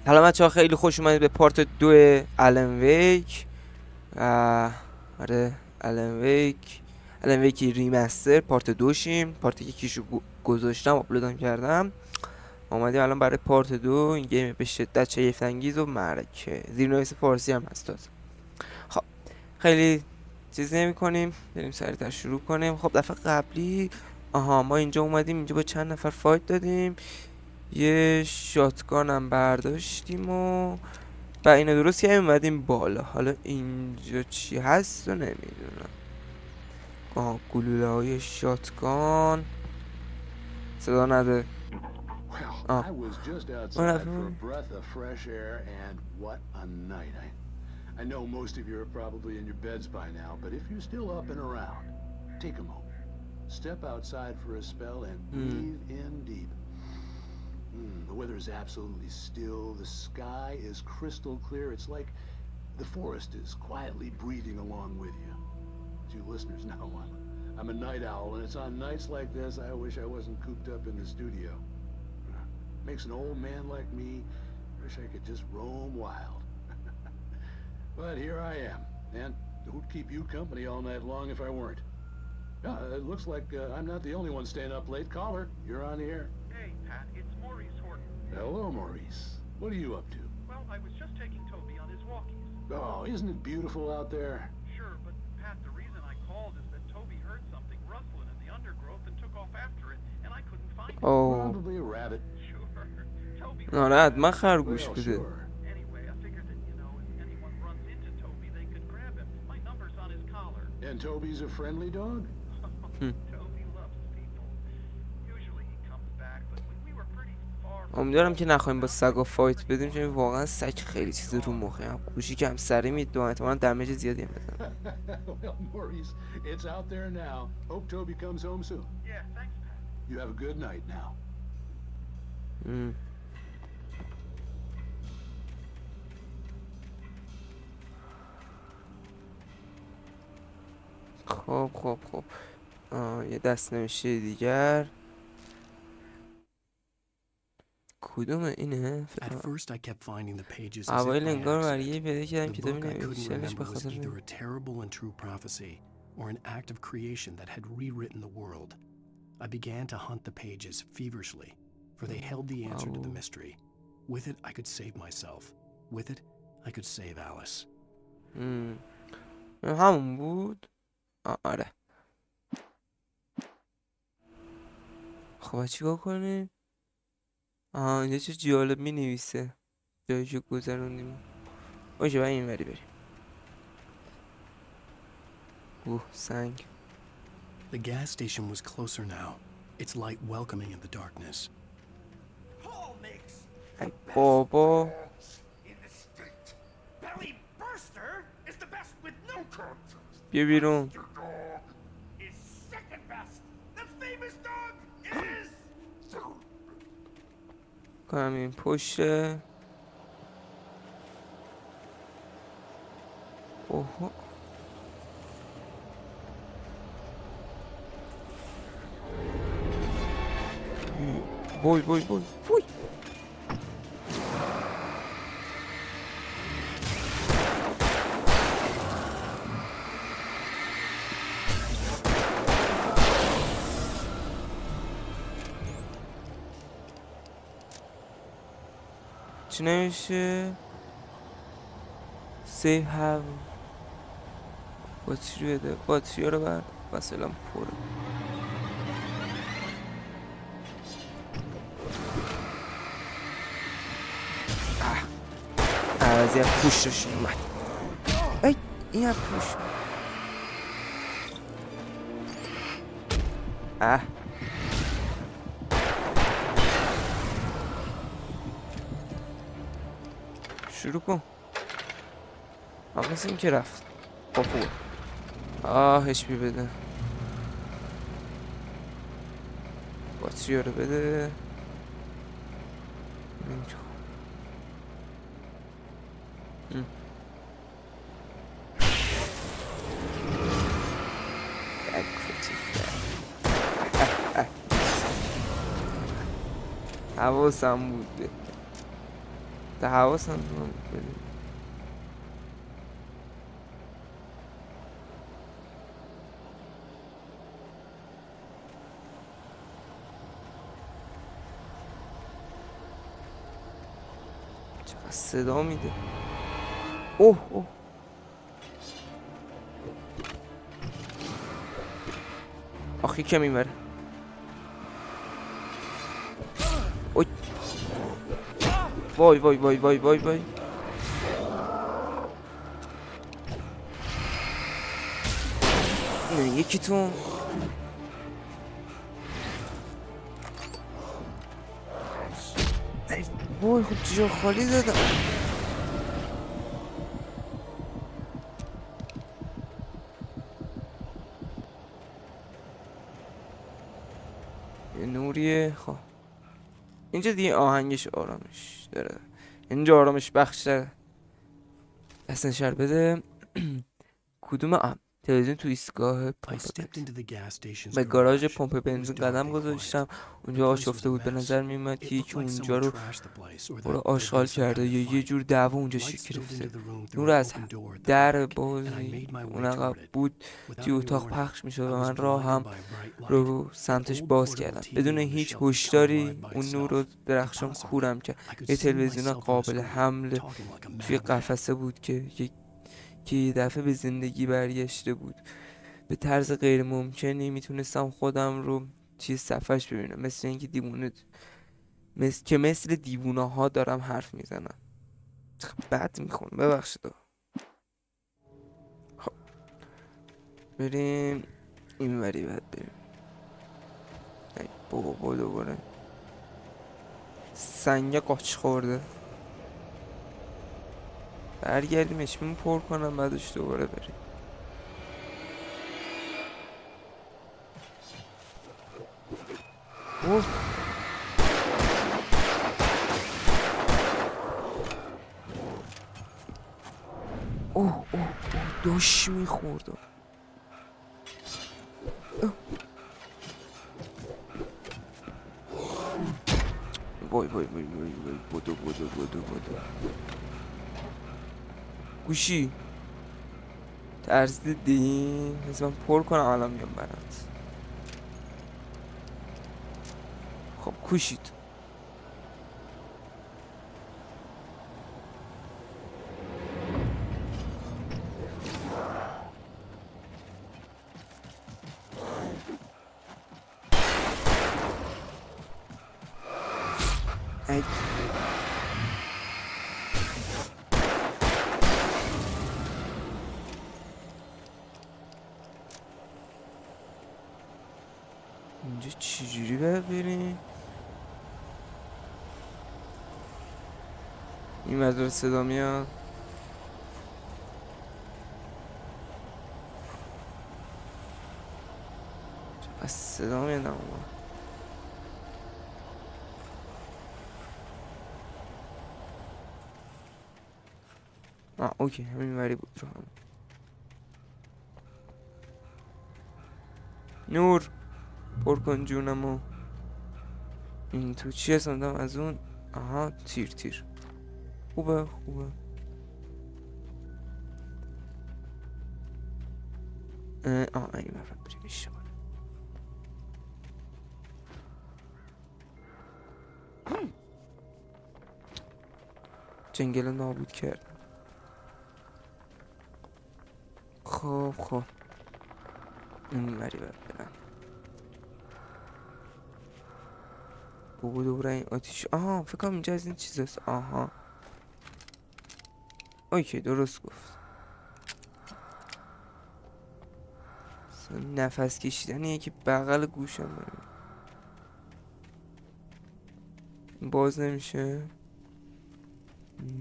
سلام بچه‌ها، خیلی خوش اومدید به پارت 2 الن ویک. آره الن ویک ریمستر پارت 2 شیم. پارت یکیشو گذاشتم آپلودم کردم. اومدیم الان برای پارت 2. این گیم به شدت شگفت انگیز و معرکه، زیرنویس فارسی هم هست تازه. خب خیلی چیز نمی کنیم، بریم سریعتر شروع کنیم. خب دفعه قبلی ما اینجا اومدیم، اینجا با چند نفر فایت دادیم، یه شاتگان هم برداشتیم و اینا درست که اومدیم بالا. حالا اینجا چی هست رو نمیدونم. گلوله های شاتگان صدا نده. I was just outside for a breath of fresh air, and what a night. I know most of you are probably in your beds by now, but if you're still up and around, take a moment. Step outside for a spell and breathe in deep. The weather is absolutely still. The sky is crystal clear. It's like the forest is quietly breathing along with you. As you listeners know, I'm a night owl, and it's on nights like this I wish I wasn't cooped up in the studio. Makes an old man like me wish I could just roam wild. But here I am, and who'd keep you company all night long if I weren't? It looks like I'm not the only one staying up late. Caller, you're on the air. Hey, Pat, it's Maurice Horton. Hello, Maurice. What are you up to? Well, I was just taking Toby on his walkies. Oh, isn't it beautiful out there? Sure, but Pat, the reason I called is that Toby heard something rustling in the undergrowth and took off after it, and I couldn't find it. Probably a rabbit. Sure. Toby. ناراحت من خرگوش Well, بده. sure. Anyway, I figured that, if anyone runs into Toby, they could grab him. My number's on his collar. And Toby's a friendly dog? Toby loves people. Usually he comes back, but we were pretty far from... امیدوارم که نخواهیم با سگا فایت بدیم، چون واقعا سگ خیلی چیز رو مخه. هم گوشی که هم سری میدو، احتمالاً دمیج زیادی هم بزنه. Well, Maurice, it's out there now. Hope Toby comes home soon. Yeah, thanks, Pat. You have a good night now. خب یه دست نوشته دیگر. کدومه اینه؟ اوایل انگار برای یه پیدا کردم کتابی نوشتنش به خاطر either a terrible and true prophecy or an act of creation that had rewritten the world. I began to hunt the pages feverishly, for they held the answer to the mystery. With it, I could save myself. With it, I could save Alice. همون بود؟ آره. خب چیکار کنیم؟ اینجا چه جالب می نویسه جایشو گذروندیم. باشه باید این وری بریم. سنگ. The gas station was closer now, its light welcoming in the darkness. ای بابا. بیا بیرون. کنم این پشته. اوه. وای چی نمیشه؟ سیو هاو باتری بده. باتری رو بر وسیلم پره. از یه پوش داشت اومد. ای این هم پوش. شروع کن. مثل این که رفت. خوبه. هش بی بده. باتری رو بده. اینجا. حواسم بود. ده حواسم چقدر صدا میده. اوه اوه آخی که میبره. اوی وای وای وای وای وای وای یکی تو وای خب جا خالی دادم. یه نوریه. خب اینجا دیگه آهنگش آرامش داره، اینجا آرامش بخشه. اصلا شر بده. کدوم تلویزیون تو ایستگاه پمپ بنزین. به گاراژ پمپ بنزین قدم گذاشتم. اونجا آشفته بود، به نظر میومد که یکی اونجا رو آشغال کرده یا یه جور دعوا اونجا شکل گرفته. نور از در بازی اون عقب بود توی اتاق پخش میشد و من راه هم رو سمتش باز کردم. بدون هیچ هشداری اون نور رو درخشان کورم کرد. یه تلویزیون قابل حمل توی قفسه بود که یه دفعه به زندگی برگشته بود. به طرز غیر ممکنی میتونستم خودم رو توی صفحش ببینم، مثل اینکه مثل دیوونه ها دارم حرف میزنم. بد میخونم، ببخشید. خب بریم این وری، بعد بریم. ای بابا دوباره سنگ قاچ خورده. برگردیم اشمون پر کنم بعدش دوباره بریم. اوه اوه اوه داش میخوردم. وای وای وای وای وای بودو گوشی ترسیدی؟ مثل من پر کنم الان میام برات. خب کوشید. اینجا چجوری باید بریم؟ این مدار صدا میاد. چقدر صدا میاد اما اوکی همین وری بود رو هم. نور پر کن جونمو. این تو چیه سندم از اون؟ آها تیر خوبه این برم بریم میشم. جنگل نابود کرد. خب این وری برم. بابا دوباره این آتیش. فکر کنم اینجا از این چیز هست. اوکی درست گفت. نفس کشیدنیه که بغل گوشم داریم. باز نمیشه.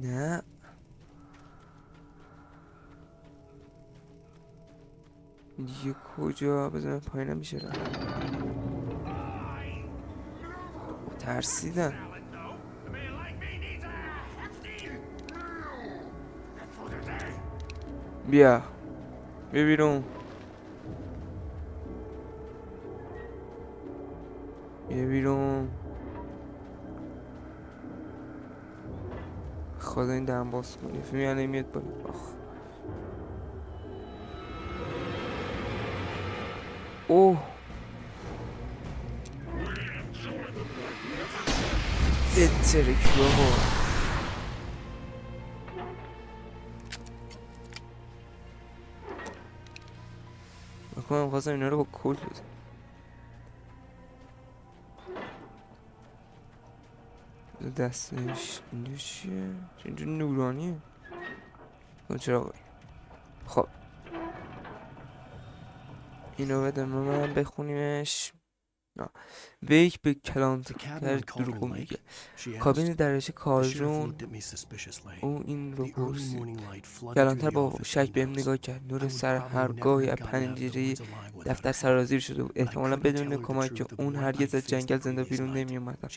نه دیگه کجا؟ بزنم پایین میشه را. ترسیدم. بیا بیرون. خدا این دم باز کنی فیلم یعنی میاد بالا. آخ اوه بترکی بابا. بکنم خواستم اینا رو با کل بزن. دستش اینجا چیه؟ اینجا نورانیه چرا؟ خب اینو بده من بخونیمش. ویک به کلانتر دروغ میگه. کابین درجه کارزون او این رو پرسید. کلانتر با شک بهم نگاه کرد. نور سر هرگاهی از پنجره دفتر سرازیر شده بود. احتمالا بدون کمک اون هرگز از جنگل زنده بیرون نمی اومدم.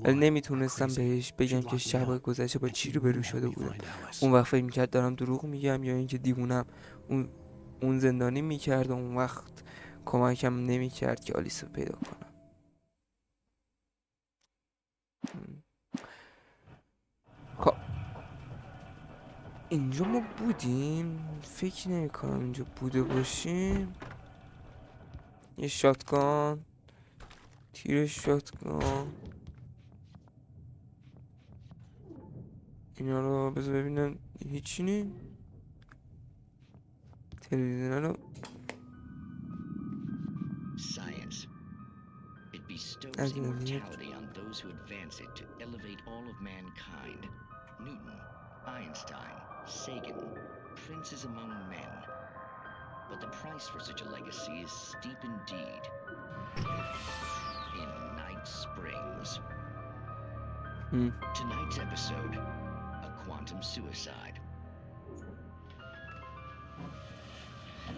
ولی نمیتونستم بهش بگم که شب گذشته با چی روبرو شده بودم. اون وقت فکر میکرد دارم دروغ میگم یا اینکه دیوونم. اون زندانی میکرد و اون وقت کمکم نمیکرد که آلیس رو پیدا کنم. خب اینجا ما بودیم؟ فکر نمی کنم اینجا بوده باشیم. یه شاتگان، تیر شاتگان، اینا رو بذار ببینم. هیچی نی تلویزیون رو bestows immortality on those who advance it to elevate all of mankind. Newton, Einstein, Sagan, princes among men. But the price for such a legacy is steep indeed. In Night Springs. Tonight's episode, a quantum suicide.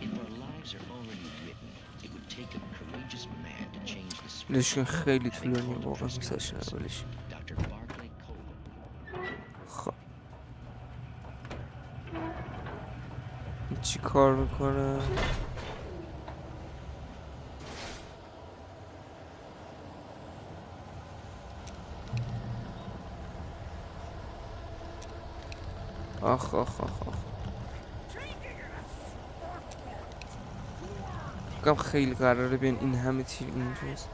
If our lives are already written, it would take a courageous man to change the script. نشون خیلی طولانی واقعا میساش اولش. خب چی کار میکنه؟ آخ آخ آخ آخ کم خیلی قراره بیان این همه تیر اینجاست.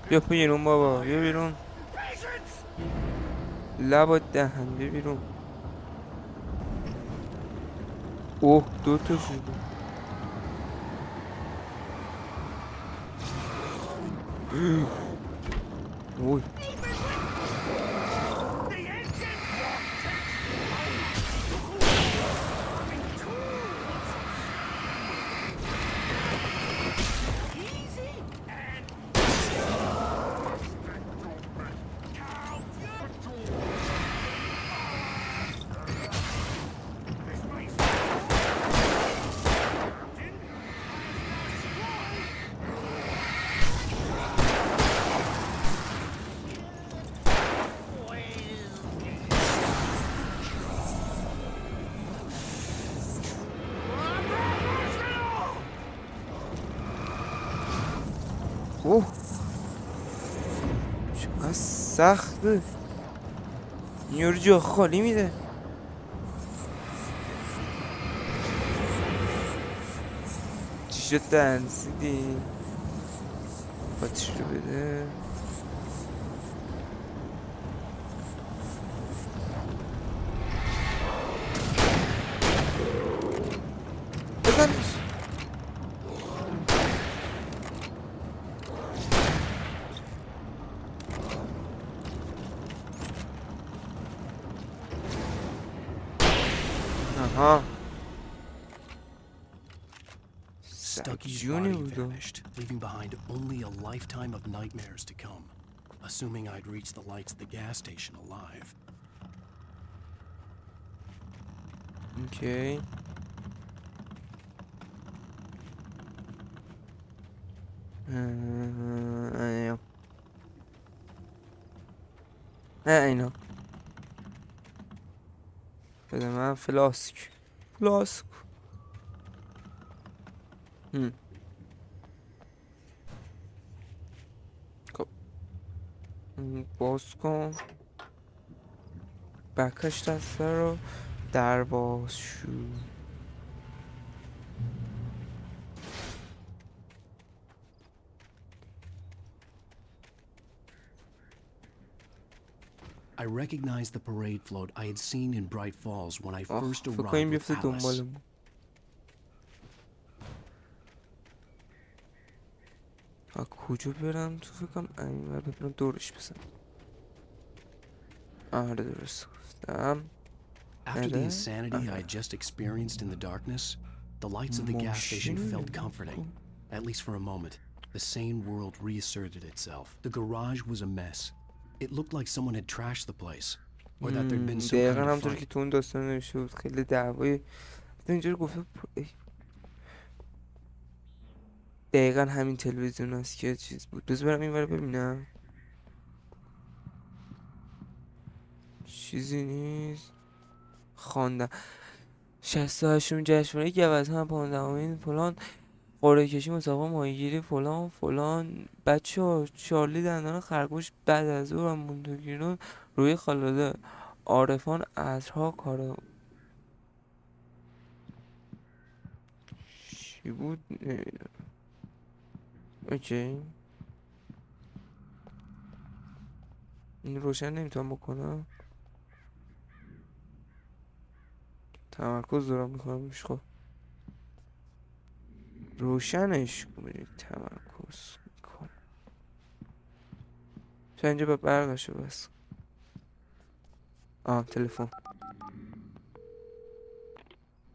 بیا بیرون بابا بیا بیرون. لبا دهن بیا بیرون. اوه دوتا شده. اوه اوه چقدر سخته. این رو جا خالی میده. چی شد تنسیدی؟ باتری رو بده. بزنش. آها Stucky's body vanished, leaving behind only a lifetime of nightmares to come, assuming I'd reach the lights of the gas station alive. Okay. اینا بده من فلاسک. باز کن. بکش دسته رو. در باز شو. I recognized the parade float I had seen in Bright Falls when I first فکر arrived کنیم with بیفته Alice. دنبالمون. کجا برم تو؟ فکرم اینور ببینم دورش بزنم. آره درست گفتم. After the insanity I had just experienced in the darkness, the lights of the gas station felt comforting, at least for a moment. The sane world reasserted itself. The garage was a mess. It looked like someone had trashed the place, or that there'd been some kind دقیقا of همونطور که fight. تو اون داستان نوشته بود خیلی دعوای اینجوری گفته دقیقا همین تلویزیون هست که چیز بود. بذار برم اینور ببینم. چیزی نیست. خواندم 68م جشنواره گوزن هم 15مین فلان قرعه کشی مسابقه ماهیگیری فلان فلان. بچه‌ها چارلی دندان خرگوش بعد از او و موندوگیرون روی خالاده عارفان عصرها کارا چی بود نمیدونم. اوکی این روشن نمیتونم بکنم. تمرکز دارم میکنم. خب روشنش کنید. تمرکز میکنم. چه اینجا به برقشو بس. تلفن.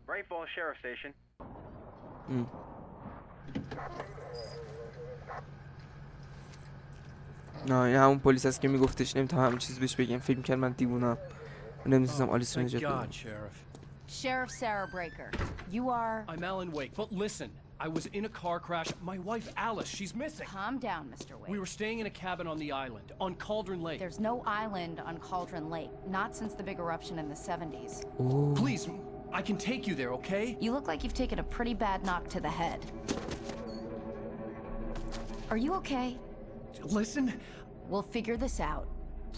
Bright Falls Sheriff Station. نه این همون پلیس هست که میگفتش نمیتونم همین چیز بهش بگم. فکر میکرد من دیوونم. نمیتونستم آلیس رو نجات بدم. Sheriff Sarah Breaker, you are... I'm Alan Wake, but listen, I was in a car crash. My wife Alice, she's missing. Calm down, Mr. Wake. We were staying in a cabin on the island, on Cauldron Lake. There's no island on Cauldron Lake, not since the big eruption in the 70s. Please, I can take you there, okay? You look like you've taken a pretty bad knock to the head. Are you okay? Listen. We'll figure this out.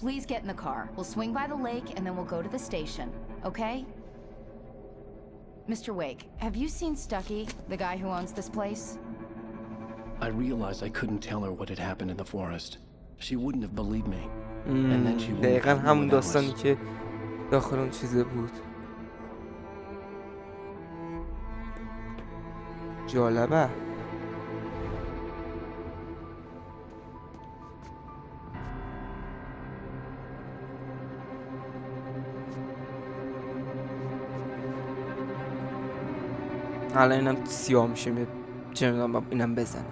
Please get in the car. We'll swing by the lake and then we'll go to the station, okay? Mr. Wake, have you seen Stucky, the guy who owns this place? I realized I couldn't tell her what had happened in the forest. She wouldn't have believed me. And then she wouldn't دقیقا have known همون Alice. داستانی که داخل اون چیزه بود. جالبه. الان اینم سیاه میشه. چه میدونم اینم بزنم.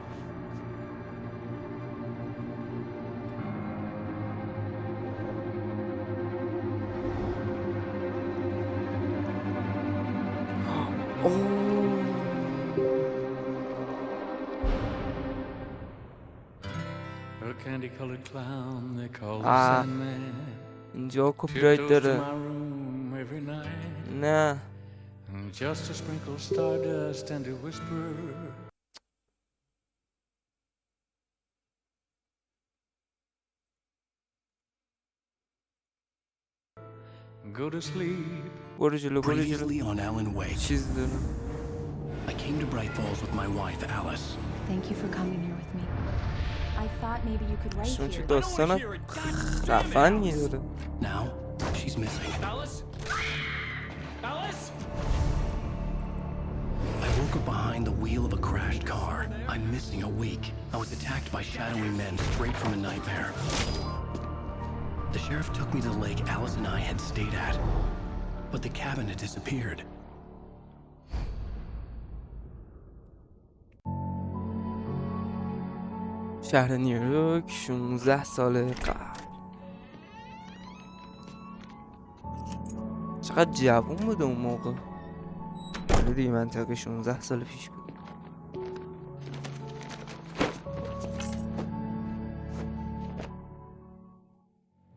A candy-colored clown they call the Sandman. اینجا کپی رایت داره. My room every night. نه. Just to sprinkle stardust and to whisper. Go to sleep. برو جلو برو جلو. Previously on Alan Wake, چیز دارم. I came to Bright Falls with my wife Alice. Thank you for coming here with me. I thought maybe you could write چون چه here. داستان رفنگی داره. Now, she's missing. Alice? Alice? I woke up behind the wheel of a crashed car. I'm missing a week. I was attacked by shadowy men straight from a nightmare. The sheriff took me to the lake Alice and I had stayed at, but the cabin had disappeared. شهر نیویورک 16 سال قبل. چقدر جوون بود اون موقع. حالا دیگه منطقه 16 سال پیش بود.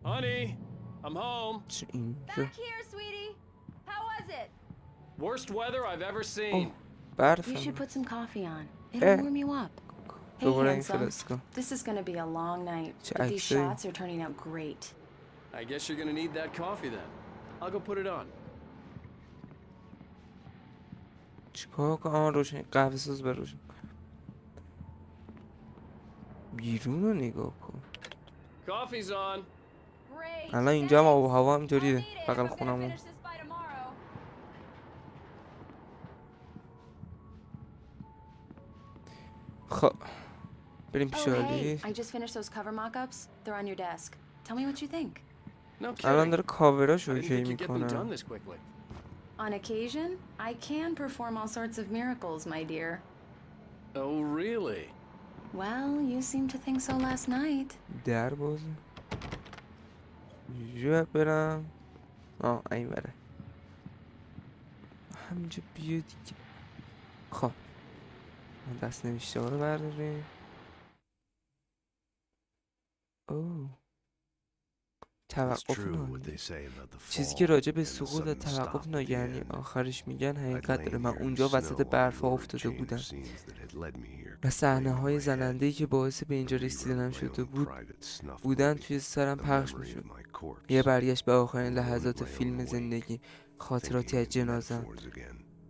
Honey, I'm home. چه اینجا؟ Back here, sweetie. How was it? Worst weather I've ever اوه seen. You برفم. should put some coffee on. It'll warm you up. Hey, دوباره این handsome. فلس کن. This is gonna be a long night, چه but these عکسایی. shots are turning out great. I guess you're gonna need that coffee then. I'll go put it on. چیکار کنم؟ روشن قهوه ساز به روشن. بیرون رو نگاه کن. Coffee's on. Great. الان اینجا هم آب و هوا اینطوریه بغل خونمون. خب بریم پیش Oh, علی. hey, I just finished those cover mock-ups. They're on your desk. Tell me what you think. No الان kidding. داره کاوراش I رو didn't اوکی think you'd get them done میکنه. this quickly. On occasion, I can perform all sorts of miracles, my dear. Oh, really? Well, you seemed to think so last night. در بازه جو برم. این بره همینجا بیا دیگه. خب من دست نوشته ها رو برداریم. اوه توقف ناگهانی. چیزی که راجع به سقوط و توقف ناگهانی آخرش میگن حقیقت داره. من اونجا وسط برفا افتاده بودم و صحنه های زننده‌ای که باعث به اینجا رسیدنم شده بودن توی سرم پخش میشد. یه برگشت به آخرین لحظات فیلم زندگی، خاطراتی از جنازم.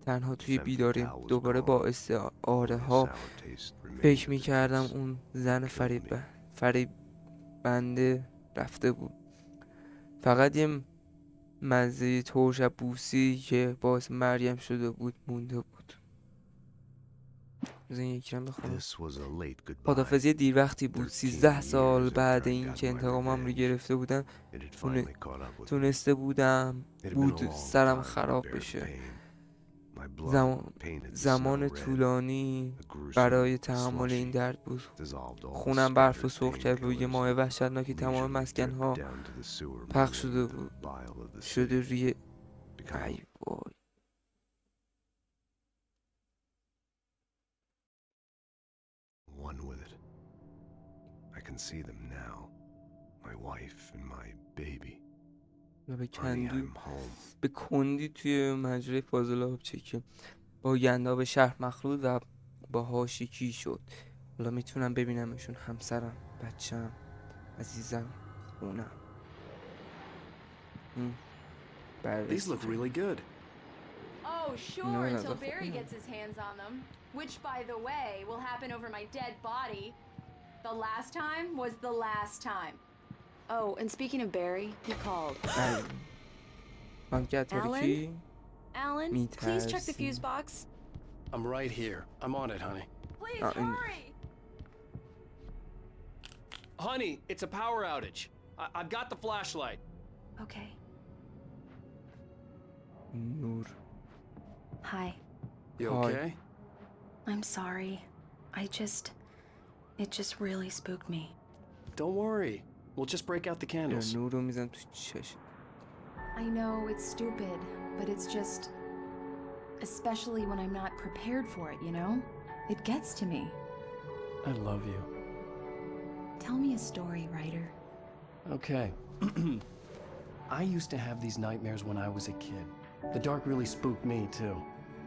تنها توی بیداریم دوباره با استعاره ها فکر میکردم اون زن فریب بنده رفته بود. فقط یه مزه ترش و بوسی که باعث مریم شده بود مونده بود. بزن یکی رم بخونم. خدافزی دیر وقتی بود. 13 سال بعد این که انتقامم رو گرفته بودم تونسته بودم سرم خراب بشه. زمان طولانی برای تحمل این درد بود. خونم برف و سرخ کرد و یه ماه وحشتناکی تمام مسکن‌ها پخش شده بود. شده روی ای وای. One with it. I can see them now. My wife and my baby. به کندی توی مجره فاضل آب چکه با گنداب شهر مخلوط و با هاشیکی شد. حالا میتونم ببینمشون. همسرم، بچم، عزیزم، خونم. These look really good. Oh, sure, until Barry gets his hands on them. Which, by the way, will happen over my dead body. The last time was the last time. Oh, and speaking of Barry, he called. Alan, please check the fuse box. I'm right here. I'm on it, honey. Please hurry! Honey, it's a power outage. I've got the flashlight. Okay. نور. Hi. You Hi. okay? I'm sorry. It just really spooked me. Don't worry. We'll just break out the candles. نور رو میزن تو چشم. I know it's stupid, but it's just... Especially when I'm not prepared for it, you know? It gets to me. I love you. Tell me a story, writer. Okay. I used to have these nightmares when I was a kid. The dark really spooked me, too.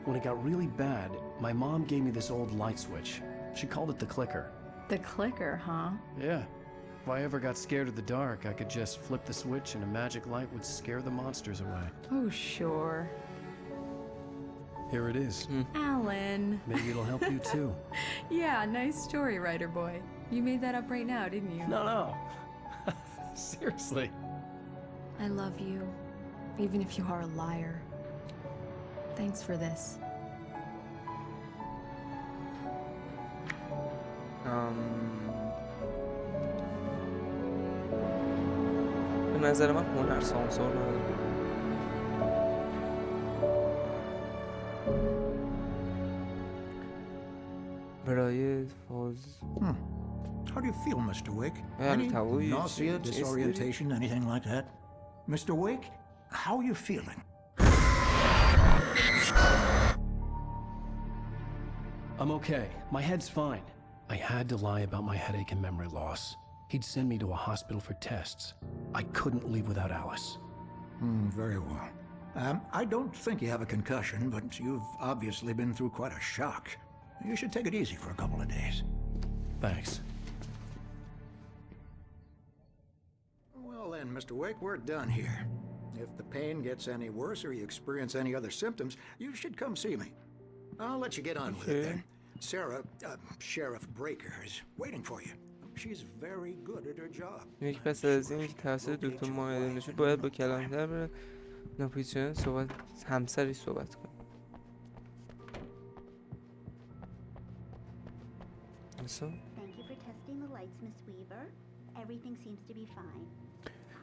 When it got really bad, my mom gave me this old light switch. She called it the clicker. The clicker, huh? Yeah. If I ever got scared of the dark, I could just flip the switch and a magic light would scare the monsters away. Oh, sure. Here it is. Alan. Maybe it'll help you, too. Yeah, nice story, writer boy. You made that up right now, didn't you? No. Seriously. I love you, even if you are a liar. Thanks for this. به نظر من هنر سانسور نداره. برای فاز How do you feel, Mr. Wake? Yeah, Any Tawi, nausea, it's- disorientation, anything like that? Mr. Wake, how are you feeling? I'm okay. My head's fine. I had to lie about my headache and memory loss. He'd send me to a hospital for tests. I couldn't leave without Alice. Very well. I don't think you have a concussion, but you've obviously been through quite a shock. You should take it easy for a couple of days. Thanks. Well then, Mr. Wake, we're done here. If the pain gets any worse or you experience any other symptoms, you should come see me. I'll let you get on with it then. Sarah, Sheriff Breaker, is waiting for you. She's very good at her job. یک پس از این که توسط دکتر معاینه نشد باید با کلانتر بره ناپوزیشن صحبت همسری صحبت کنه. Thank you for testing the lights, Miss Weaver. Everything seems to be fine.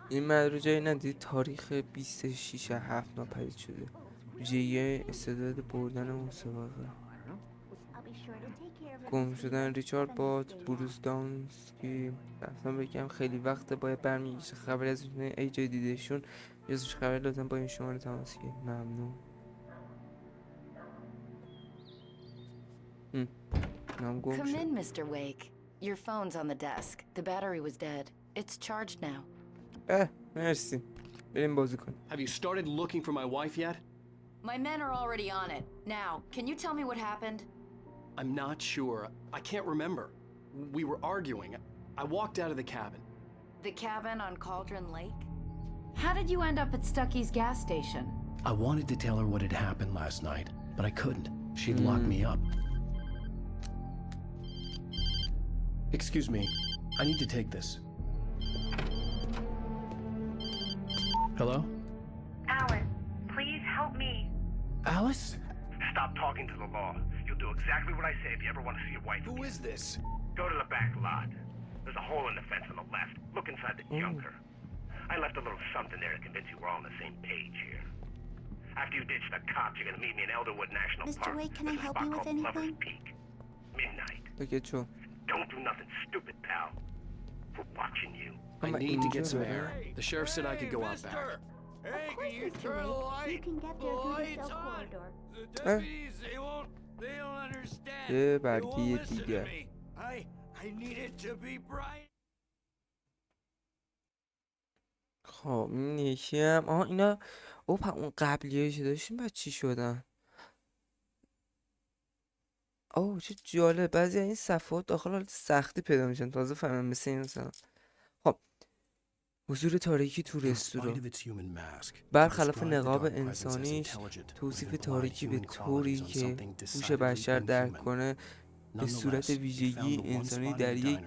این مدرو جایی ندید تاریخ 26/7 ناپدید شده. ویژگی استعداد بردن مسابقه. I'll be sure to take care of it. گم شدن ریچارد بات بروس دانسکی. رفتم بگم خیلی وقت باید برمیگشت خبری از ای جای دیدهشون یازش خبری لازم با این شماره تماس گیرید. ممنون. نام گم Come شد. in, Mr. Wake. Your phone's on the desk. The battery was dead. It's charged now. مرسی. بریم بازی کنیم. Have you started looking for my wife yet? My men are already on it. Now, can you tell me what happened? I'm not sure. I can't remember. We were arguing. I walked out of the cabin. The cabin on Cauldron Lake? How did you end up at Stucky's gas station? I wanted to tell her what had happened last night, but I couldn't. She'd lock me up. Excuse me. I need to take this. Hello? Alice, please help me. Alice? Stop talking to the law. You'll do exactly what I say if you ever want to see your wife. Who is this? Go to the back lot. There's a hole in the fence on the left. Look inside the junker. I left a little something there to convince you we're all on the same page here. After you ditch the cops, you're gonna meet me in Elderwood National Mr. Park. Wake, can I help you with There's a spot called anything? Lover's Peak. Midnight. Okay, true. Don't do nothing stupid, pal. We're watching you. I need to get some air. The sheriff said I could go out back. Hey, can you turn the light? You can get there through the cell corridor. The deputies, they don't understand. یه برگی دیگر. I need it to be bright. خب این یکی هم اینا اون قبلیه که داشتیم بعد چی شدن؟ چه جالب. بعضی این صفحات داخل حالت سختی پیدا میشن تازه فهمم مثل این مثلا. خب حضور تاریکی تو رستوران. برخلاف نقاب انسانیش توصیف تاریکی به طوری که گوش بشر درک کنه به صورت ویژگی انسانی در یک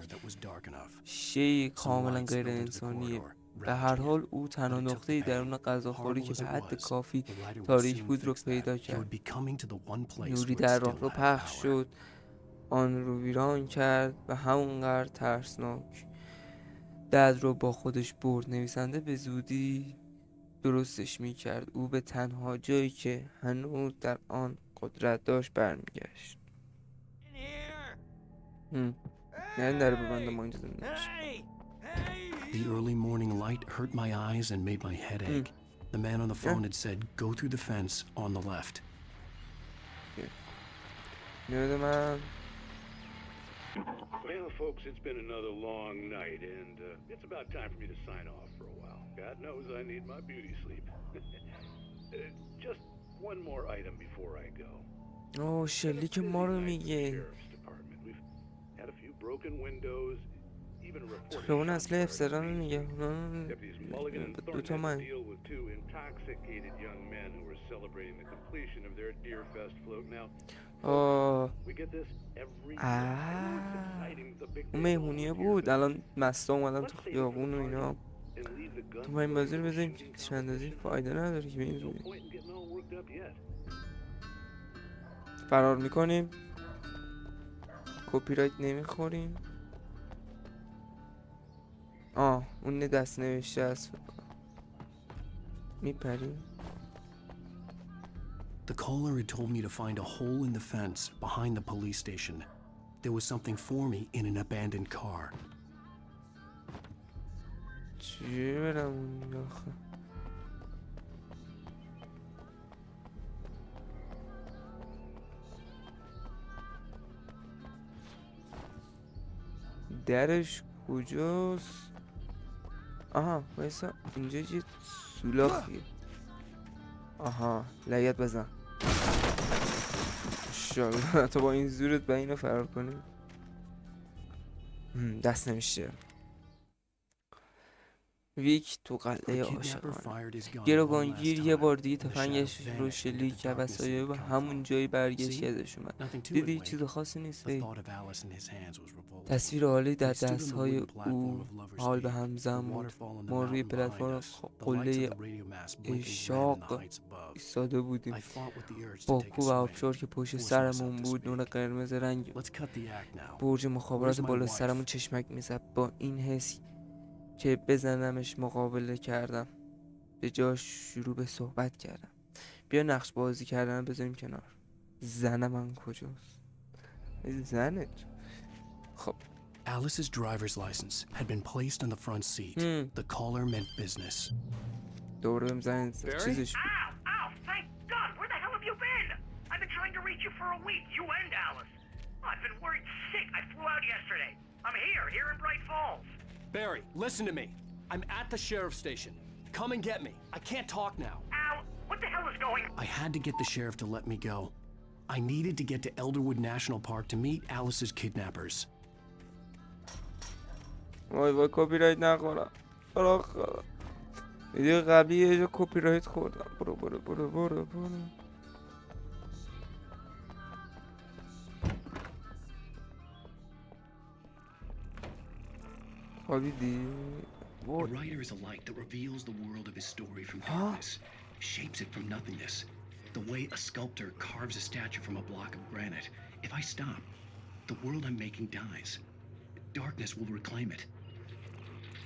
شی کاملا غیر انسانیه. به هر حال او تنها نقطه‌ای درون غذاخوری که به حد کافی تاریک بود رو پیدا کرد. نوری در راه رو پخش شد، آن رو ویران کرد و همونقدر ترسناک دد رو با خودش برد. نویسنده به زودی درستش میکرد. او به تنها جایی که هنوز در آن قدرت داشت برمیگشت. یعنی در ببنده ما اینجا زنده میشه. The early morning light hurt my eyes and made my head ache. The man on the phone had said, go through the fence on the left. Well, folks, it's been another long night, and it's about time for me to sign off for a while. God knows I need my beauty sleep. Just one more item before I go. شلیک ما رو میگه. Had a few broken windows. که اون اصل افسران رو میگه. دوتا من اون مهمونیه بود. الان مستا اومدن تو خیابون و اینا. تو ما این بازی رو بذاریم چندازی فایده نداره که به این روی فرار میکنیم، کپی رایت نمیخوریم. اون دست نوشته است میپریم. The caller had told me to find a hole in the fence behind the police station. There was something for me in an abandoned car. چی برم اون آخه؟ درش کجاست؟ وایسا اینجا یه سولاخیه. لگت بزن. انشالله تو با این زورت به اینو فرار کنی. دست نمیشه. ویک تو قلعه عاشقانه. گروگانگیر یه بار دیگه تفنگش رو شلیک کرد و سایه به همون جایی برگشت که ازش اومد. دیدی چیز خاصی نیست. تصویر عالی در دستهای او حال به هم زن بود. ما روی پلتفرم قله اشاق ایستاده بودیم. باکو و آبشار که پشت سرمون بود نور قرمز رنگ برج مخابرات بالا سرمون چشمک میزد. با این حس که بزنمش مقابله کردم، به جاش شروع به صحبت کردم. بیا نقش بازی کردن بذاریم کنار. زن من کجاست؟ زنت. خب Alice's driver's license had been placed on the front seat. The caller meant business. دوره بهم زنگ چیزش بود. Ow! Thank God! Where the hell have you been? I've been trying to reach you for a week. You and Alice. I've been worried sick. I flew out yesterday. I'm here in Bright Falls. Barry, listen to me. I'm at the sheriff's station. Come and get me. I can't talk now. Al, what the hell is going on? I had to get the sheriff to let me go. I needed to get to Elderwood National Park to meet Alice's kidnappers. وای کپی رایت نخورم. خدا. ویدیو قبلی یه جا کپی رایت خوردم. برو. خوابیدی؟ A writer is a light that reveals the world of his story from darkness, shapes it from nothingness. The way a sculptor carves a statue from a block of granite. If I stop, the world I'm making dies. Darkness will reclaim it.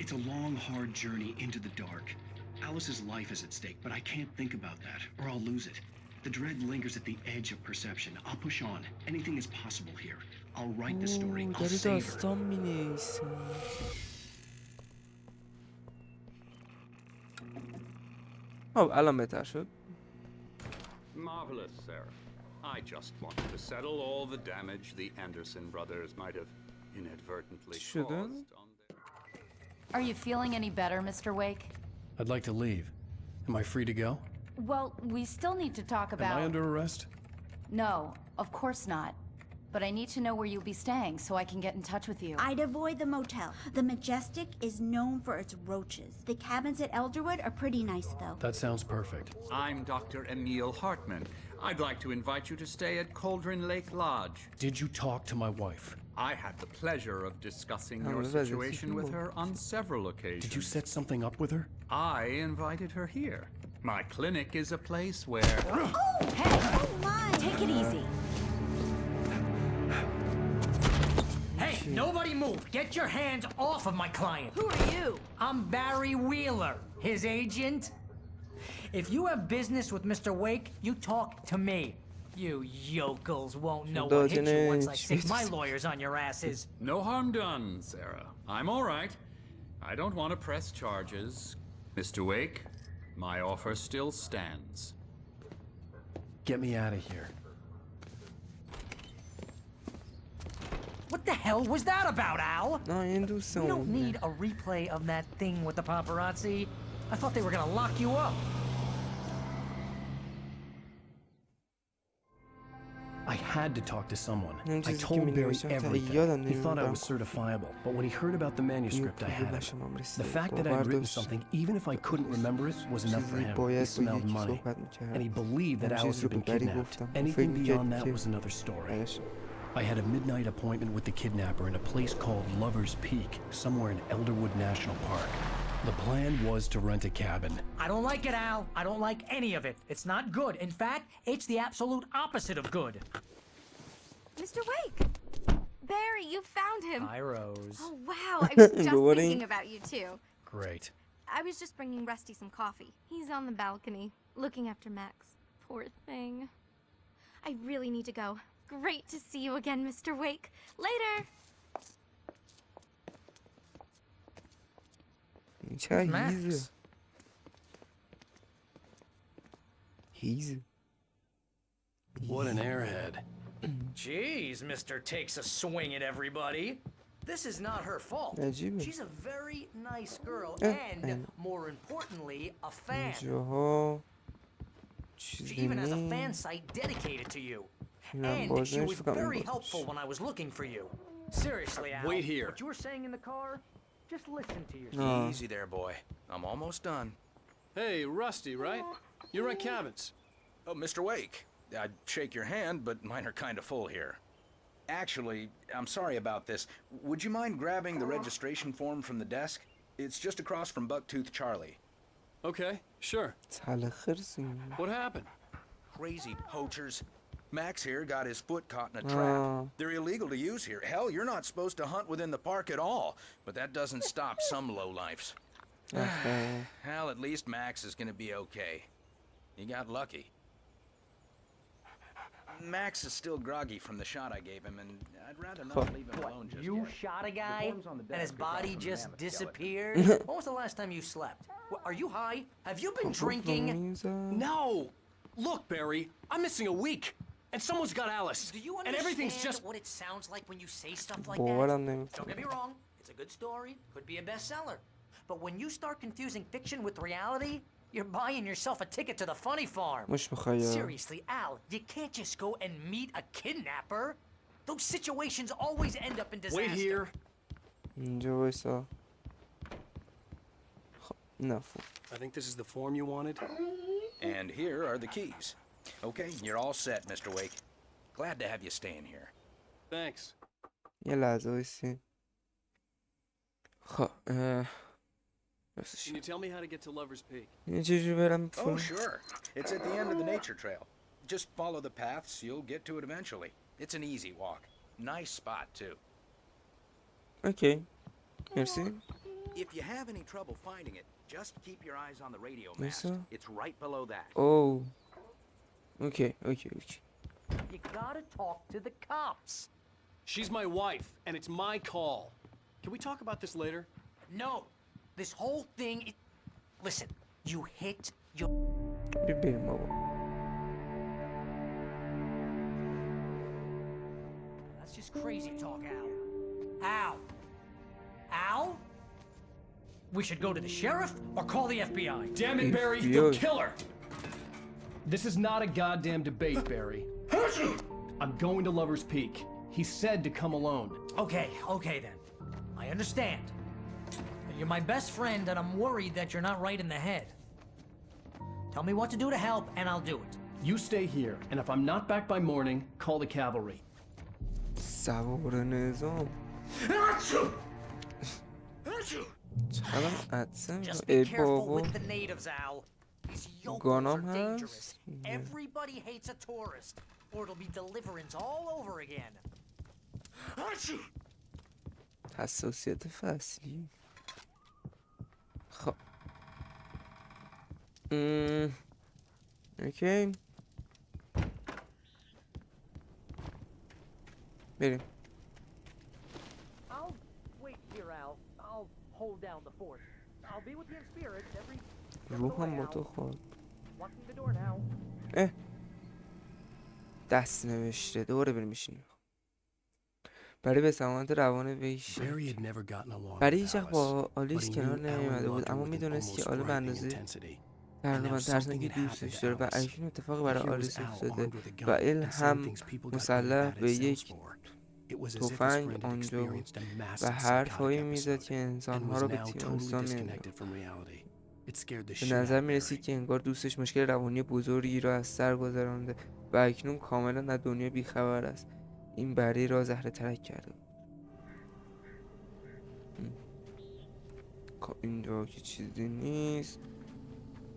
It's a long, hard journey into the dark. Alice's life is at stake, but I can't think about that, or I'll lose it. The dread lingers at the edge of perception. I'll push on. Anything is possible here. I'll write the story. I'll save her. خب الان بهتر شد. Marvelous, Sarah. I just wanted to settle all the damage the Anderson brothers might have inadvertently caused on their... Are you feeling any better, Mr. Wake? I'd like to leave. Am I free to go? Well, we still need to talk about... Am I under arrest? No, of course not. But I need to know where you'll be staying so I can get in touch with you. I'd avoid the motel. The Majestic is known for its roaches. The cabins at Elderwood are pretty nice, though. That sounds perfect. I'm Dr. Emil Hartman. I'd like to invite you to stay at Cauldron Lake Lodge. Did you talk to my wife? I had the pleasure of discussing your situation with her on several occasions. Did you set something up with her? I invited her here. My clinic is a place where... Oh, hey! Oh, my! Take it easy. Hey, nobody move! Get your hands off of my client! Who are you? I'm Barry Wheeler, his agent. If you have business with Mr. Wake, you talk to me. You yokels won't know what hit you once I stick my lawyers on your asses. No harm done, Sarah. I'm all right. I don't want to press charges. Mr. Wake, my offer still stands. Get me out of here. What the hell was that about, Al? We don't need a replay of that thing with the paparazzi. I thought they were gonna lock you up. I had to talk to someone. I told Barry everything. He thought I was certifiable, but when he heard about the manuscript, I had him. The fact that I'd written something, even if I couldn't remember it, was enough for him. He smelled money, and he believed that Alice had been kidnapped. Anything beyond that was another story. I had a midnight appointment with the kidnapper in a place called Lover's Peak, somewhere in Elderwood National Park. The plan was to rent a cabin. I don't like it, Al. I don't like any of it. It's not good. In fact, it's the absolute opposite of good. Mr. Wake! Barry, you found him. Hi, Rose. Oh, wow. I was just thinking about you, too. Great. I was just bringing Rusty some coffee. He's on the balcony, looking after Max. Poor thing. I really need to go. Great to see you again, Mr. Wake. Later! Max. He's... What an airhead. Jeez, Mr. Takes a swing at everybody. This is not her fault. She's a very nice girl and, more importantly, a fan. She even has a fan site dedicated to you. And she was very helpful when I was looking for you. Seriously, Al. Wait here. What you were saying in the car? Just listen to yourself. Easy there, boy. I'm almost done. Hey, Rusty, right? You rent cabins. Oh, Mr. Wake. I'd shake your hand, but mine are kind of full here. Actually, I'm sorry about this. Would you mind grabbing the registration form from the desk? It's just across from Bucktooth Charlie. Okay, sure. What happened? Crazy poachers. Max here got his foot caught in a trap. They're illegal to use here. Hell, you're not supposed to hunt within the park at all. But that doesn't stop some lowlifes. Hell, at least Max is gonna be okay. He got lucky. Max is still groggy from the shot I gave him, and I'd rather not leave him alone just You yet. shot a guy, and his body just disappeared? When was the last time you slept? Are you high? Have you been drinking? No! Look, Barry, I'm missing a week, and someone's got Alice. Do you and understand everything's just what it sounds like when you say stuff like that? Don't get me wrong, it's a good story, could be a bestseller. But when you start confusing fiction with reality, you're buying yourself a ticket to the funny farm. Seriously, Al, you can't just go and meet a kidnapper. Those situations always end up in disaster. Wait here. I think this is the form you wanted. And here are the keys. Okay, you're all set, Mr. Wake. Glad to have you staying here. Thanks. یه لحظه وایسین. خب Can you tell me how to get to Lover's Peak? Oh, sure. It's at the end of the nature trail. Just follow the paths, you'll get to it eventually. It's an easy walk. Nice spot, too. Okay. Merci. If you have any trouble finding it, just keep your eyes on the radio mast. It's right below that. Oh. Okay. You gotta talk to the cops. She's my wife, and it's my call. Can we talk about this later? No. This whole thing... Listen, you hit your... ببینیم بابا. That's just crazy talk, Al. Al? Al? We should go to the sheriff or call the FBI. Damn it, Barry, they'll kill her! This is not a goddamn debate, Barry. I'm going to Lover's Peak. He said to come alone. Okay then. I understand. You're my best friend, and I'm worried that you're not right in the head. Tell me what to do to help, and I'll do it. You stay here, and if I'm not back by morning, call the cavalry. سوار نظام. چقدر عدسم. Just ای be careful بابا. with the natives, Al. These yokels are گانام dangerous. هست. Everybody hates a tourist, or it'll be deliverance all over again. حساسیت فصلی. خب. اوکی. بریم. I'll wait here, Al. I'll hold down the fort. I'll be with you in spirit every روحم با تو خورد. Locking the door now. دست نوشته. دوباره بریم میشینیم. برای به سلامت روان ویش. برای هیچ وقت با آلیس کنار نمیامده بود، اما میدونست که آله به اندازه تقریبا ترسناکی دوستش داره و اکنون اتفاقی برای آلیس افتاده و ال هم مسلح به یک تفنگ آنجا بود و حرفهایی میزد که انسانها رو به تیمارستان میانداخت. به نظر میرسید که انگار دوستش مشکل روانی بزرگی را از سر گذرانده و اکنون کاملا از دنیا بیخبر است. این بری را زهره ترک کرده بود. اینجا که چیزی نیست.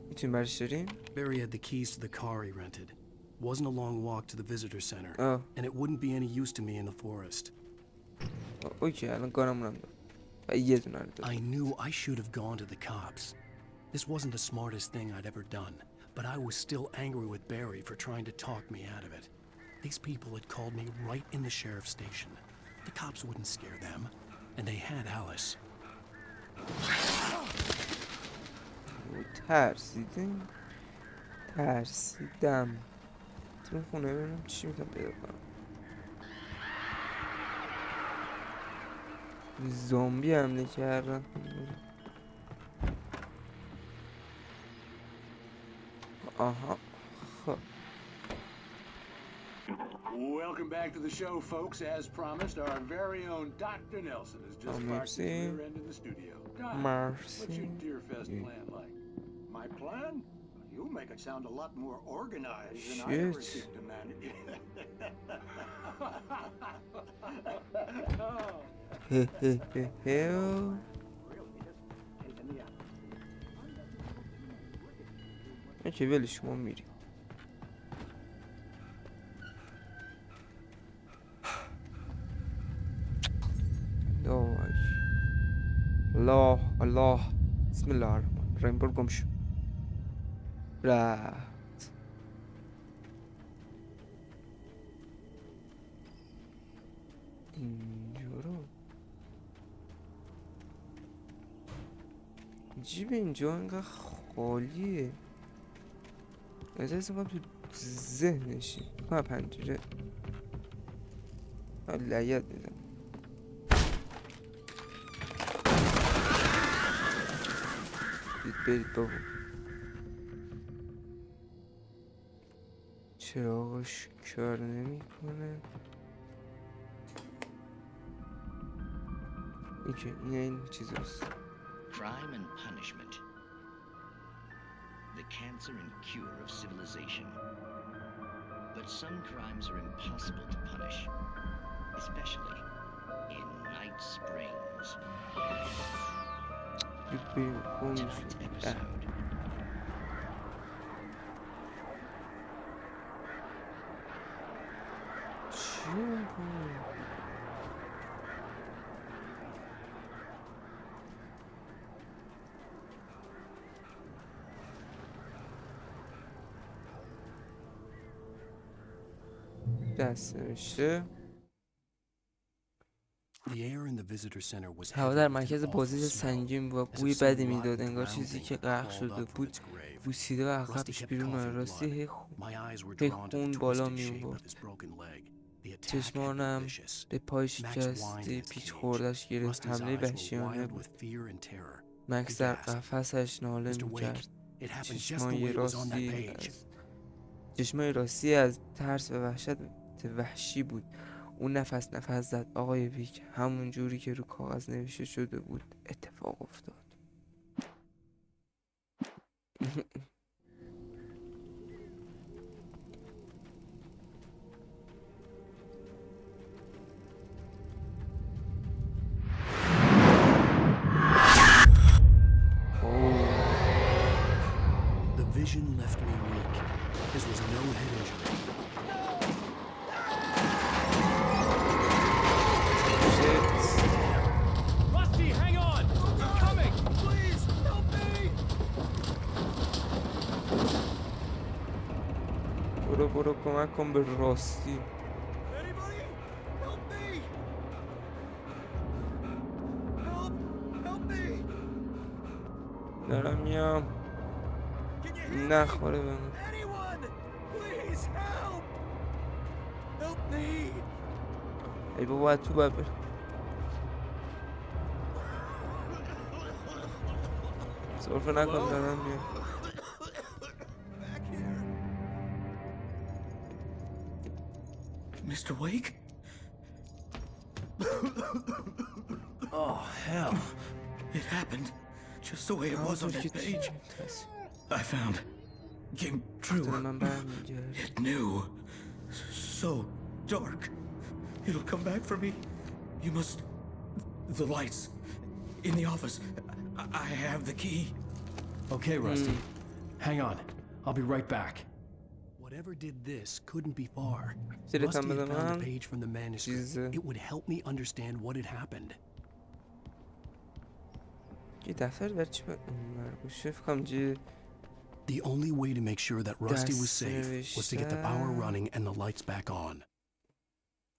میتونیم برش داریم؟ Barry had the keys to the car he rented. Wasn't a long walk to the visitor center. And it wouldn't be any use to me in the forest. اوکی الان گانمون هم دارم. و یه دونه رو دارم. I knew I should have gone to the cops. This wasn't the smartest thing I'd ever done. But I was still angry with Barry for trying to talk me out of it. These people had called me right in the sheriff's station. The cops wouldn't scare them. And they had Alice. ترسیدم. تو خونه ببینم چی میتونم پیدا کنم. زومبی حمله کردن. آها. خب Welcome back to the show, folks. As promised, our very own Dr. Nelson has just parked his rear end in the studio. Doc, what's your Deer Fest plan like? My plan? You make it sound a lot more organized than I ever seem to manage. اوکی ولش ما میریم. الله الله بسم الله الرحمن الرحیم. برو گم شو. رفت. اینجا رو جیب اینجا انقدر خالیه. احساس میکنم تو ذهنشی. کنم پنجره لعیت میزن. برید بابا. چراغش کار نمیکنه. این چیز هست. Crime and punishment. The cancer and cure of civilization. But some crimes are impossible to punish, especially in Night Springs. Tonight's episode. دست نوشته. هوا در مرکز بازدید سنگین و بوی بدی میداد، انگار چیزی که غرق شده بود بوسیده و عقبش بیرون آمد. راستی هی خون بالا می آورد. چشمانم به پای شکسته پیچ خوردش گرفت. حمله وحشیانه بود. مکس در قفسش ناله میکرد. چشمای راستی از ترس و وحشت وحشی بود. اون نفس زد. آقای ویک همون جوری که رو کاغذ نوشته شده بود اتفاق افتاد. The vision left me weak. This was no head injury. Rusty, hang on! I'm coming! Please, help me! برو کمک کن به راستی. Anybody? Help me! Help me! دارم میام. نخوره بهم. Anyone! Please help! Help me! ای بابا تو باید بره. صرف نکن دارم میام. Mr. Wake? Oh, hell. It happened just the way it was on that page. I found. Came true. It knew. So dark. It'll come back for me. You must... The lights. In the office. I have the key. Okay, Rusty. Hang on. I'll be right back. Whatever did this couldn't be far. Rusty had found a page from the manuscript. It would help me understand what had happened. The only way to make sure that Rusty was safe was to get the power running and the lights back on.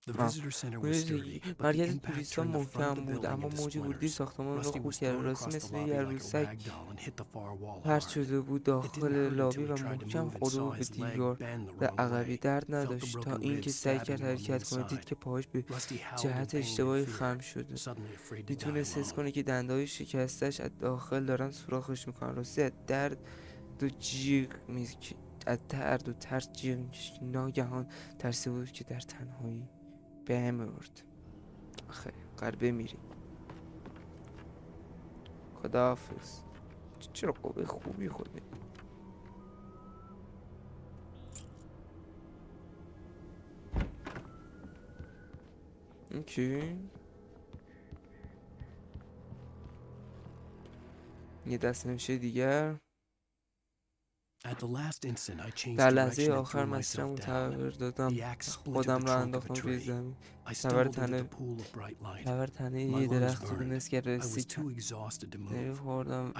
The visitor center was sturdy, but the impact turned the front of the building into splinters. Rusty was thrown across the lobby like a rag doll and hit the far wall hard. It didn't hurt until he tried to move and saw his leg bend the wrong way. Felt the broken ribs stabbing him along the side. Rusty howled in pain and fear, suddenly afraid to die میتونست حس کنه که دندای شکستش از داخل دارن سوراخش میکنن. راستی از درد دو جیغ از درد و ترس جیغ میکشید. ناگهان ترسی بود که در تنهایی بمیرد. آخه قرار بمیریم. خداحافظ. چرا قوه خوبی خوده. اوکی. یه دست نمیشه دیگر. در لحظه آخر مسیرم تغییر دادم. خودم را انداختم روی زمین. لبر تنه یه درخت رو نسکر خوردم.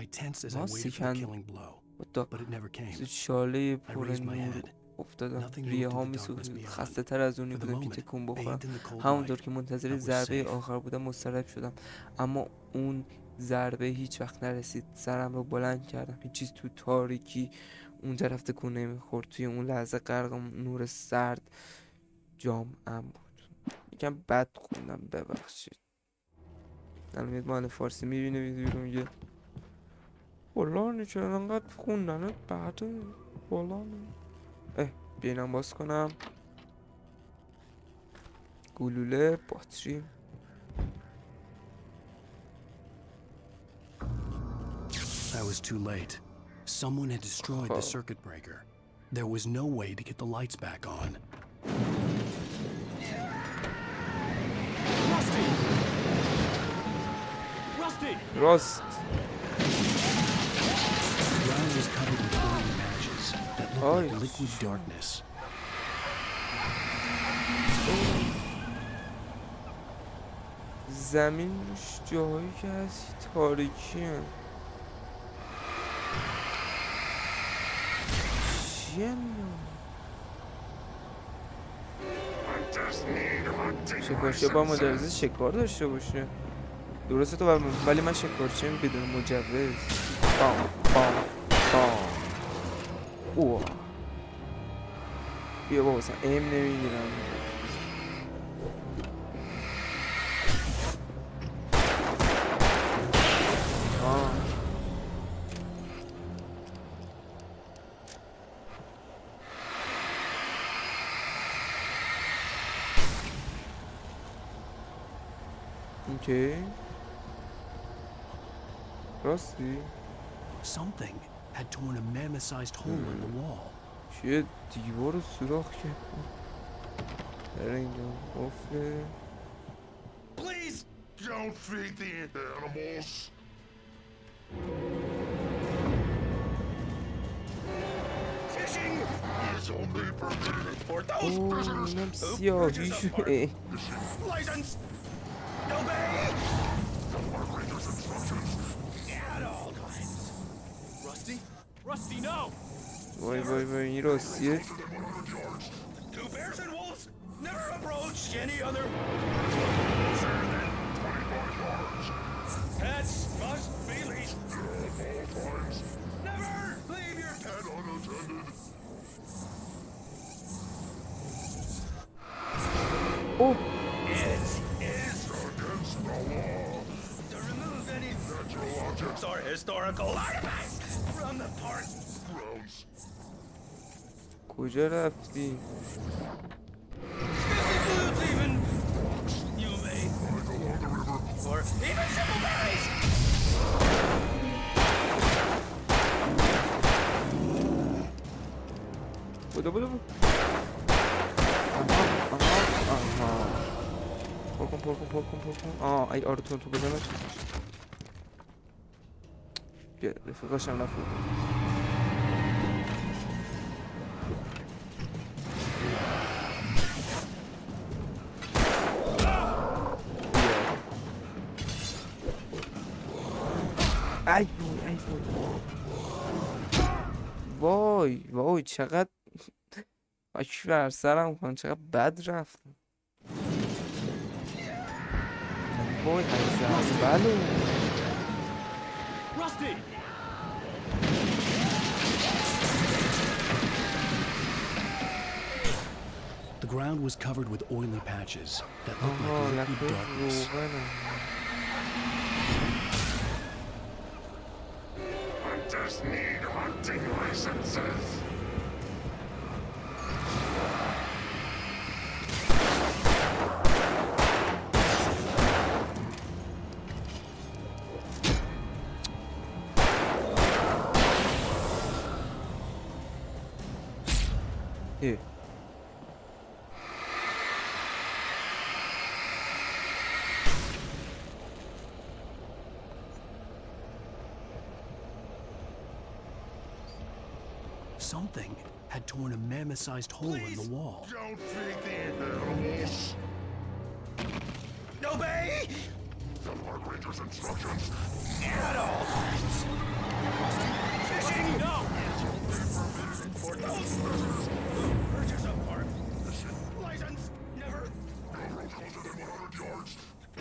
شاله پر نور افتادم. ریه ها میسوختند. خسته تر از اونی بودم که تکون بخورم. همونطور که منتظر ضربه آخر بودم مضطرب شدم، اما اون ضربه هیچ وقت نرسید. سرم رو بلند کردم. هیچ چیز تو تاریکی اون طرف تکون نمیخورد. توی اون لحظه غرقم نور سرد جامعم بود. یکم بد خوندم، ببخشید. امید مال فارسی میبینه ویدیو رو میگه فلانی چرا انقدر خوندنت بده فلانی. بینم باز کنم. گلوله باتری. I was too late. Someone had destroyed the circuit breaker. There was no way to get the lights back on. Rusty! Rusty! Rust. The ground was covered with oily patches that looked like liquid darkness. زمینش جاهایی که هست تاریکی هست. شکارچی با مجوز شکار داشته باشه. درسته تو ولی من شکارچی بدون مجوز. بام بام بام. اوه بیا بابا اصلا ایم نمیگیرم. Okay. Rusty. Something had torn a mammoth-sized hole in the wall. چیه دیوار رو سوراخ کرد. در اینجا قفله. Please don't feed the animals. Fishing is only permitted for those prisoners who purchase a license. Obey! Ranger's instructions. At all times. Rusty? Rusty, no! وای این راستیه. Two bears and wolves never approach any other. Pets must be leashed. Never leave your pet unattended. Oh! Or historical artifacts from the park grounds. کجا رفتی؟ This includes even you may or even simple berries. بودو پر کن. ای آرتون تو بزنه. بیا رفیقاش هم نفود. ای وای چقدر اکبر سرم کن چقدر بد رفت. وای از بلو. Rusty! The ground was covered with oily patches that looked like liquid darkness. Hunters need hunting licenses. Something had torn a mammoth-sized hole in the wall. Don't feed the animals. Obey! The Park Ranger's instructions. Adults! Fishing! No! For those purchase of park. License, never. No road closer than 100 yards.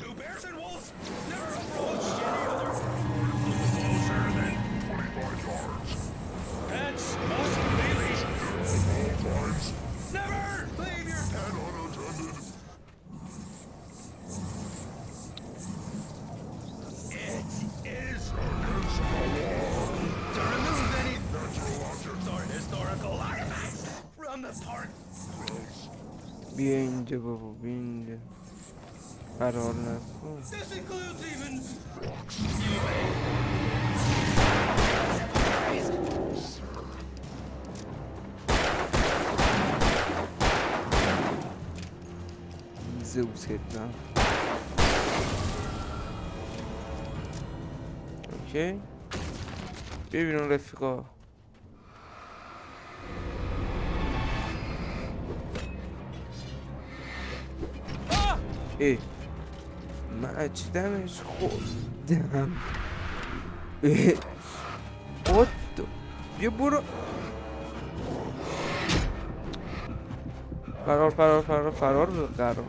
Two bears and wolves, never approach any other. Closer than 25 yards. Pets must be leashed. At all times. Never leave your pet unattended. It is against the law to remove any natural objects or historical artifacts from the park. بیا اینجا بابا، بیا اینجا. فرار نکن. This includes even زئوس هدنا. اوکی، ببینون رفیقا. ای من چیدمش خوردم. خود بیا برو. فرار فرار فرار فرار قرار.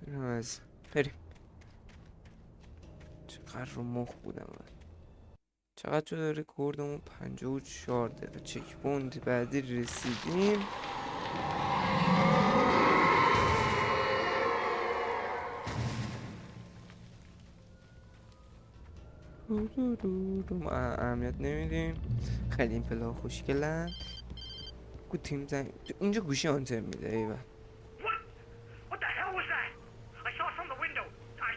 اینو از بریم. چقدر رو مخ بودم. چقدر شده رکوردمون 54 دقیقه. چک پوینت بعدی رسیدیم. ما اهمیت نمیدیم. خیلی این پلا خوشگلن. تیم زنگ اینجا گوشی آنتر میده. ایوه What the hell was that? I saw from the window. I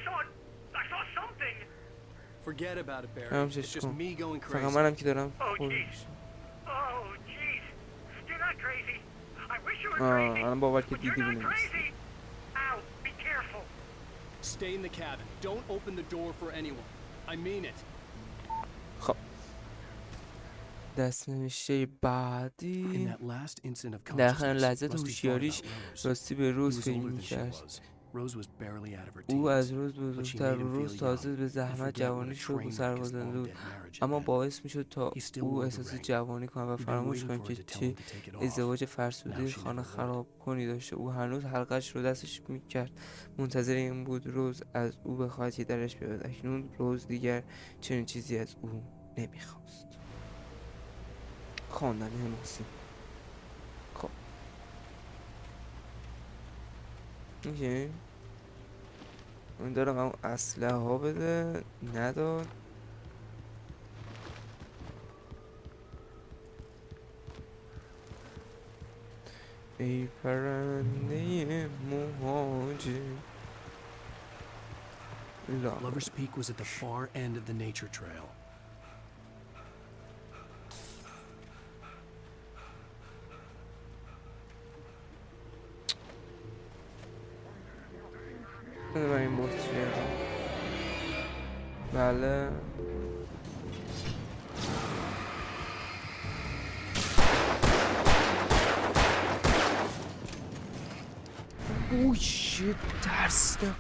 saw something. Forget about it, Barry. It's just me going crazy. فقط منم که دارم. Oh jeez. You're not crazy. I wish you were crazy. الان باور که But you're دیدی not بینیم. crazy. Ow, be careful. Stay in the cabin. Don't open the door for anyone. I mean it. خب دست نوشته بعدی. در آخرین لحظات هوشیاریش راستی به روز فکر می‌کرد. او از روز بزرگتر و روز تازه به زحمت جوانیش رو سرگذشته بود، اما باعث میشد تا او احساس جوانی کنه و فراموش کنه که چه ازدواج فرسوده خانه خراب کنی داشته. او هنوز حلقش رو دستش میکرد، منتظر این بود روز از او بخواهد که درش بیاید. اکنون روز دیگر چنین چیزی از او نمیخواست. خواندن حماسی. خب اوکی، اون دارم اون اسلحه ها بده. نداد. ای پرنده مهاجر. Lover's Peak was at the far end of the nature trail. من این بطریه. بله اوی شیت ترسیدم.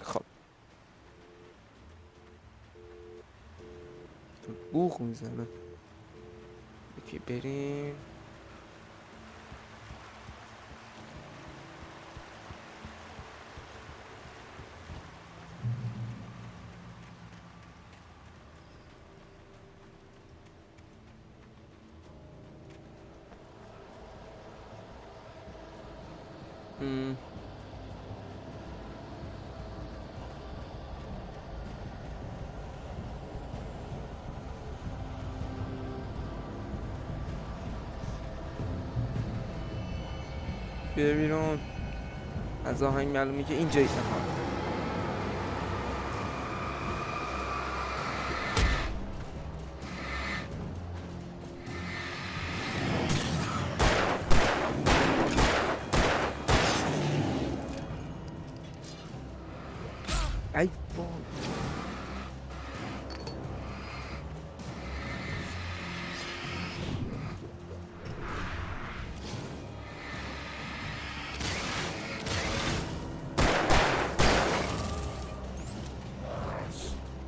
خب بوخ میزنه. یکی بریم. بیا بیرون. از آهنگ معلومه که اینجایی که ای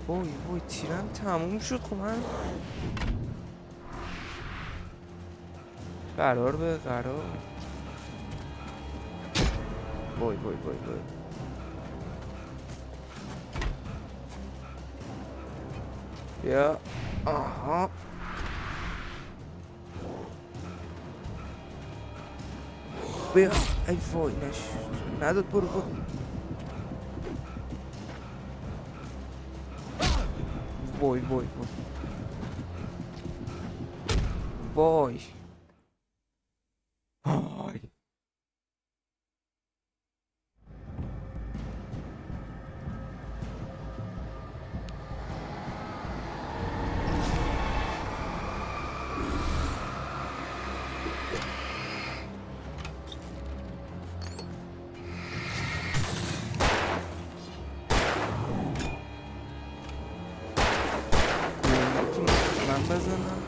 بابا وای تیرم تموم شد. خب من قرار به قرار. وای بیا. آها بیا. ای وای نداد. برو وای بزنم.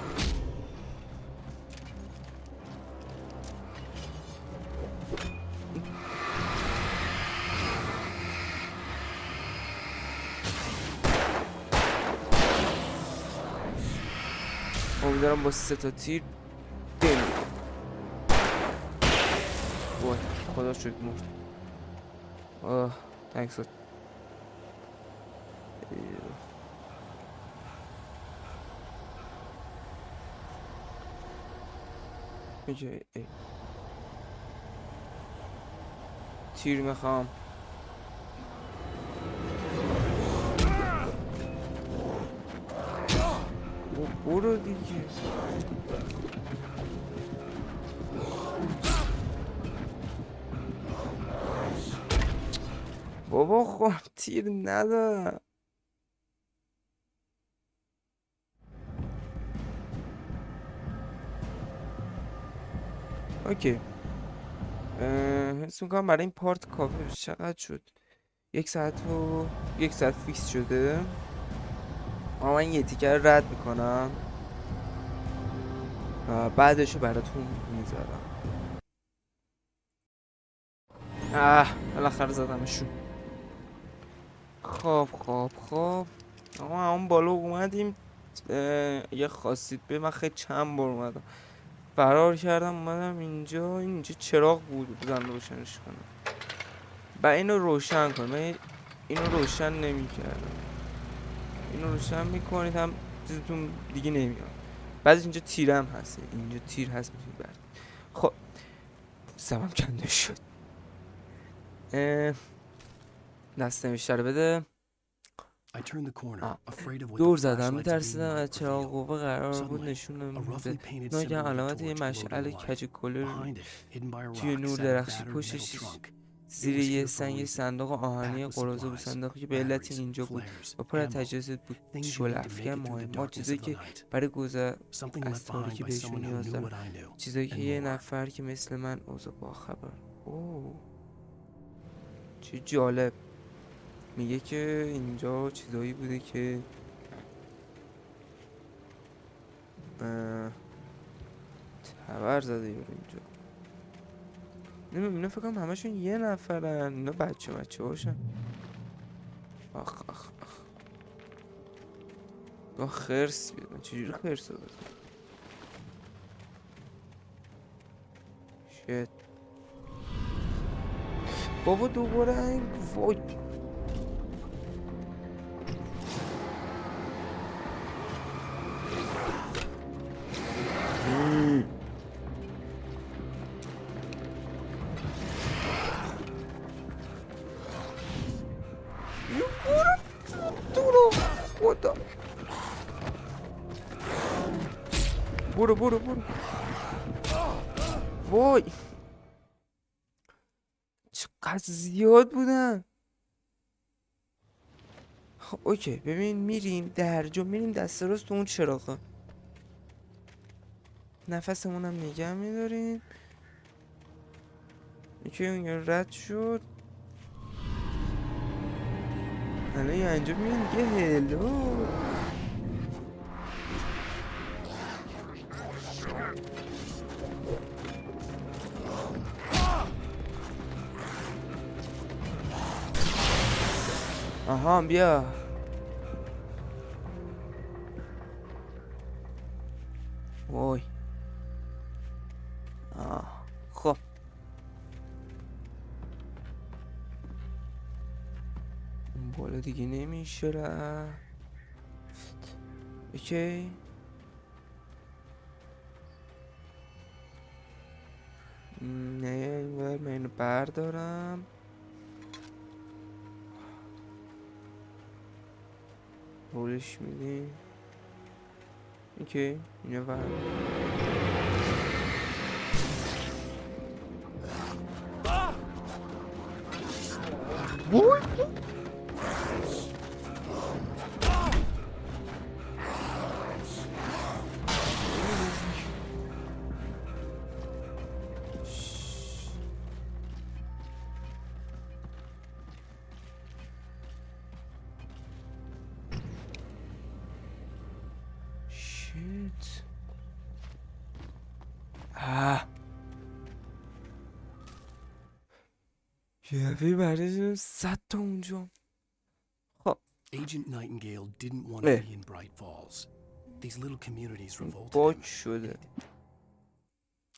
امیدوارم با 3 تا تیر بمیرم. وای خدا شکر مرد. تانکس. میگه تیر میخوام. برو دیگه. بابا خب تیر ندارم. اوکی حس میکنم برای این پارت کافی. چقدر شد؟ 1 ساعت فیکس شده. اما من یه تیکر رد میکنم بعدشو براتون میذارم. بالاخره زدمشون. خب اما همون بالا اومدیم. یه خواستید به من خیلی چند بار اومدم فرار کردم اومدم اینجا چراغ بود بزن روشنش کنم. اینو روشن کن. من اینو روشن نمی کردم. اینو روشن میکنید هم چیزتون دیگه نمیاد. بعد اینجا تیرم هست. اینجا تیر هست میتونید برد. خب سمم کنده شد. دست نوشته رو بده. دور زدم میترسیدم از چراغ قوه قرار بود نشونم میده. ناگهان علامت یه مشعل کج کلر توی نور درخشی پشتش زیر یه صندوق آهنی قراضه بود. صندوقی که به علت اینجا بود و پر از تجهیزات بود. شعله افکن، مهمات، چیزایی که برای گذر از تاریکی بهشون نیاز دارم. چیزایی که یه نفر که مثل من اوضاع باخبر. اوه چه جالب. میگه که اینجا چیزایی بوده که تبر زده یارو اینجا. نمیدونم فکر کنم همشون یه نفرن. اینا بچه باشن. خرس بیادن. چجوری خرس رو بزن؟ شت بابا دوباره این وای برو برو برو. وای چقدر زیاد بودن. خب اوکی ببین میریم درجا، میریم دست راست تو اون چراغا، نفسمون هم نگه میداریم. اوکی اون رد شد. الان یه انجام میگه هلو. آها بیا. وای خب اون بالا دیگه نمیشه رفت. اوکی نه اینور من اینو بردارم. رولش میدیم. اوکی اینو بردارم. یه برای 100 تا اونجا. خب Agent Nightingale didn't want to be in Bright Falls. These little communities revolted باگ him. شده.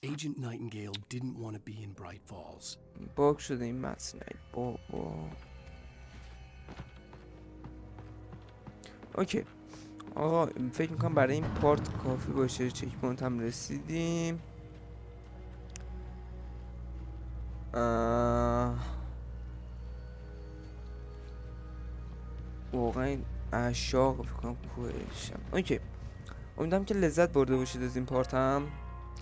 Agent Nightingale didn't want to be in Bright Falls. باگ شده این متن. بابا اوکی آقا فکر میکنم برای این پارت کافی باشه. چک پوینت هم رسیدیم. واقعا عشاق فکر کنم کوهشم. اوکی امیدوارم که لذت برده باشید از این پارت. هم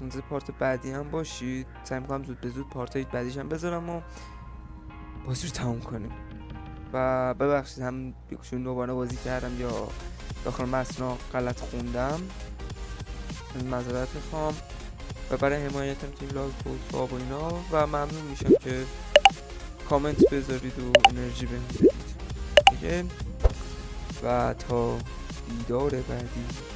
از پارت بعدی هم باشید. سعی میکنم زود به زود پارت های بعدیش هم بذارم و بازی رو تموم کنیم. و ببخشید هم بیکشون دوباره بازی کردم یا داخل متن غلط خوندم، معذرت میخوام. و برای حمایتم که لایک و ساب و اینا و ممنون میشم که کامنت بذارید و انرژی بهم بدید دیگه. و تا دیدار بعدی.